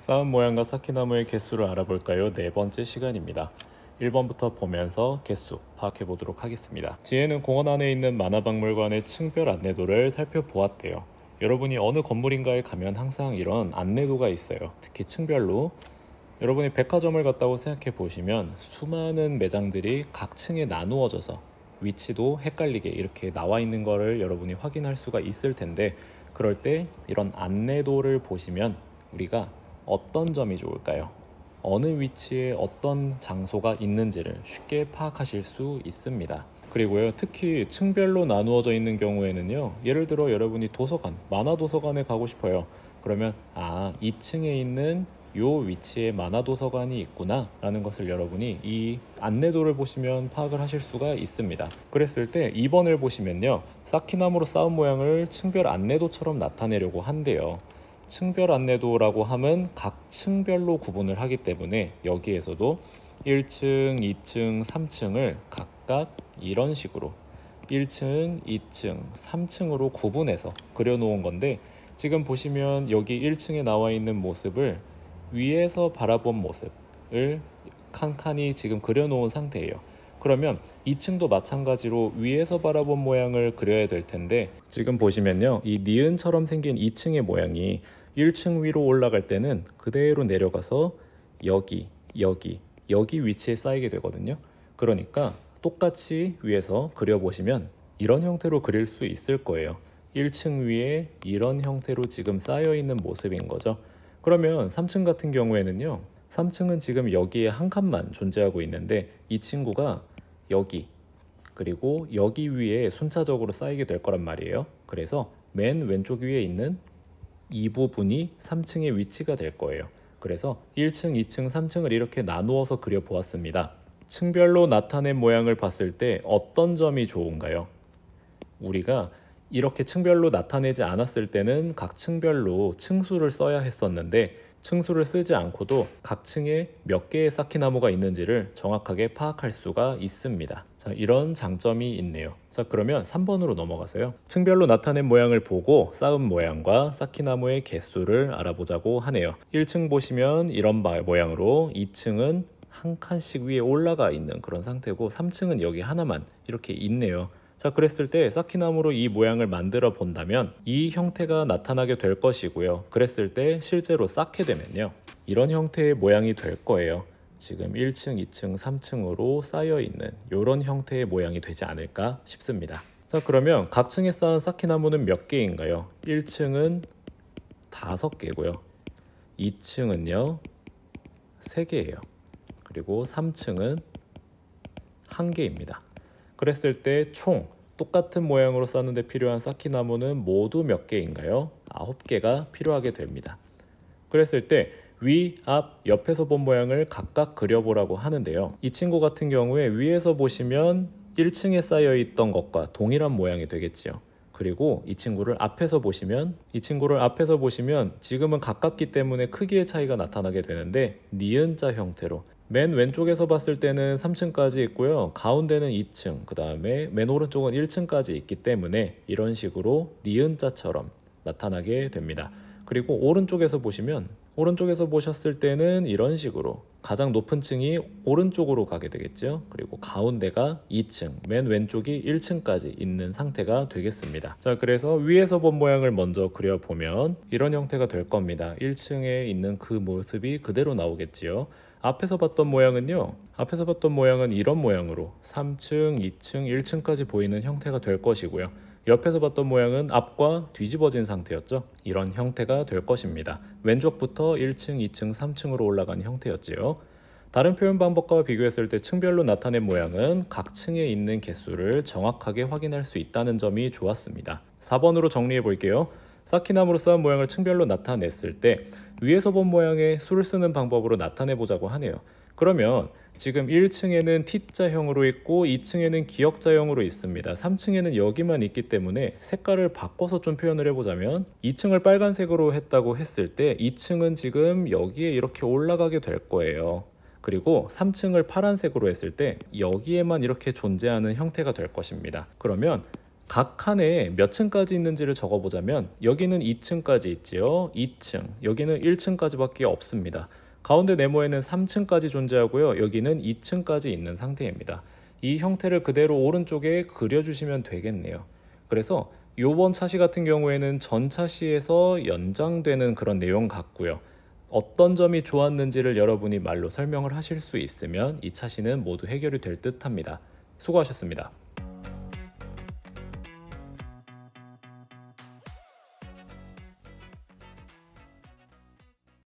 쌓은 모양과 쌓기나무의 개수를 알아볼까요? 네 번째 시간입니다. 1번부터 보면서 개수 파악해 보도록 하겠습니다. 지혜는 공원 안에 있는 만화박물관의 층별 안내도를 살펴보았대요. 여러분이 어느 건물인가에 가면 항상 이런 안내도가 있어요. 특히 층별로. 여러분이 백화점을 갔다고 생각해 보시면 수많은 매장들이 각 층에 나누어져서 위치도 헷갈리게 이렇게 나와 있는 거를 여러분이 확인할 수가 있을 텐데, 그럴 때 이런 안내도를 보시면 우리가 어떤 점이 좋을까요? 어느 위치에 어떤 장소가 있는지를 쉽게 파악하실 수 있습니다. 그리고요, 특히 층별로 나누어져 있는 경우에는요, 예를 들어 여러분이 도서관, 만화도서관에 가고 싶어요. 그러면 2층에 있는 요 위치에 만화도서관이 있구나 라는 것을 여러분이 이 안내도를 보시면 파악을 하실 수가 있습니다. 그랬을 때 2번을 보시면요, 쌓기나무로 쌓은 모양을 층별 안내도처럼 나타내려고 한대요. 층별 안내도라고 함은 각 층별로 구분을 하기 때문에 여기에서도 1층, 2층, 3층을 각각 이런 식으로 1층, 2층, 3층으로 구분해서 그려놓은 건데, 지금 보시면 여기 1층에 나와 있는 모습을 위에서 바라본 모습을 칸칸이 지금 그려놓은 상태예요. 그러면 2층도 마찬가지로 위에서 바라본 모양을 그려야 될 텐데, 지금 보시면요, 이 니은처럼 생긴 2층의 모양이 1층 위로 올라갈 때는 그대로 내려가서 여기 위치에 쌓이게 되거든요. 그러니까 똑같이 위에서 그려보시면 이런 형태로 그릴 수 있을 거예요. 1층 위에 이런 형태로 지금 쌓여 있는 모습인 거죠. 그러면 3층 같은 경우에는요, 3층은 지금 여기에 한 칸만 존재하고 있는데 이 친구가 여기 그리고 여기 위에 순차적으로 쌓이게 될 거란 말이에요. 그래서 맨 왼쪽 위에 있는 이 부분이 3층의 위치가 될 거예요. 그래서 1층, 2층, 3층을 이렇게 나누어서 그려보았습니다. 층별로 나타낸 모양을 봤을 때 어떤 점이 좋은가요? 우리가 이렇게 층별로 나타내지 않았을 때는 각 층별로 층수를 써야 했었는데, 층수를 쓰지 않고도 각 층에 몇 개의 쌓기나무가 있는지를 정확하게 파악할 수가 있습니다. 자, 이런 장점이 있네요. 자, 그러면 3번으로 넘어가서요, 층별로 나타낸 모양을 보고 쌓은 모양과 쌓기나무의 개수를 알아보자고 하네요. 1층 보시면 이런 모양으로 2층은 한 칸씩 위에 올라가 있는 그런 상태고 3층은 여기 하나만 이렇게 있네요. 자, 그랬을 때 쌓기나무로 이 모양을 만들어 본다면 이 형태가 나타나게 될 것이고요. 그랬을 때 실제로 쌓게 되면요, 이런 형태의 모양이 될 거예요. 지금 1층, 2층, 3층으로 쌓여 있는 이런 형태의 모양이 되지 않을까 싶습니다. 자, 그러면 각 층에 쌓은 쌓기나무는 몇 개인가요? 1층은 5개고요. 2층은요 3개예요. 그리고 3층은 1개입니다. 그랬을 때 총 똑같은 모양으로 쌓는데 필요한 쌓기나무는 모두 몇 개인가요? 9개가 필요하게 됩니다. 그랬을 때 위, 앞, 옆에서 본 모양을 각각 그려보라고 하는데요. 이 친구 같은 경우에 위에서 보시면 1층에 쌓여 있던 것과 동일한 모양이 되겠지요. 그리고 이 친구를 앞에서 보시면 지금은 가깝기 때문에 크기의 차이가 나타나게 되는데 니은자 형태로 맨 왼쪽에서 봤을 때는 3층까지 있고요, 가운데는 2층, 그 다음에 맨 오른쪽은 1층까지 있기 때문에 이런 식으로 니은자처럼 나타나게 됩니다. 그리고 오른쪽에서 보셨을 때는 이런 식으로 가장 높은 층이 오른쪽으로 가게 되겠죠. 그리고 가운데가 2층, 맨 왼쪽이 1층까지 있는 상태가 되겠습니다. 자, 그래서 위에서 본 모양을 먼저 그려보면 이런 형태가 될 겁니다. 1층에 있는 그 모습이 그대로 나오겠지요. 앞에서 봤던 모양은 이런 모양으로 3층, 2층, 1층까지 보이는 형태가 될 것이고요. 옆에서 봤던 모양은 앞과 뒤집어진 상태였죠. 이런 형태가 될 것입니다. 왼쪽부터 1층, 2층, 3층으로 올라간 형태였지요. 다른 표현 방법과 비교했을 때 층별로 나타낸 모양은 각 층에 있는 개수를 정확하게 확인할 수 있다는 점이 좋았습니다. 4번으로 정리해 볼게요. 쌓기나무로 쌓은 모양을 층별로 나타냈을 때 위에서 본 모양의 수를 쓰는 방법으로 나타내 보자고 하네요. 그러면 지금 1층에는 T자형으로 있고 2층에는 기역자형으로 있습니다. 3층에는 여기만 있기 때문에 색깔을 바꿔서 좀 표현을 해보자면, 2층을 빨간색으로 했다고 했을 때 2층은 지금 여기에 이렇게 올라가게 될 거예요. 그리고 3층을 파란색으로 했을 때 여기에만 이렇게 존재하는 형태가 될 것입니다. 그러면 각 칸에 몇 층까지 있는지를 적어보자면 여기는 2층까지 있지요. 2층, 여기는 1층까지밖에 없습니다. 가운데 네모에는 3층까지 존재하고요. 여기는 2층까지 있는 상태입니다. 이 형태를 그대로 오른쪽에 그려주시면 되겠네요. 그래서 요번 차시 같은 경우에는 전 차시에서 연장되는 그런 내용 같고요. 어떤 점이 좋았는지를 여러분이 말로 설명을 하실 수 있으면 이 차시는 모두 해결이 될 듯합니다. 수고하셨습니다.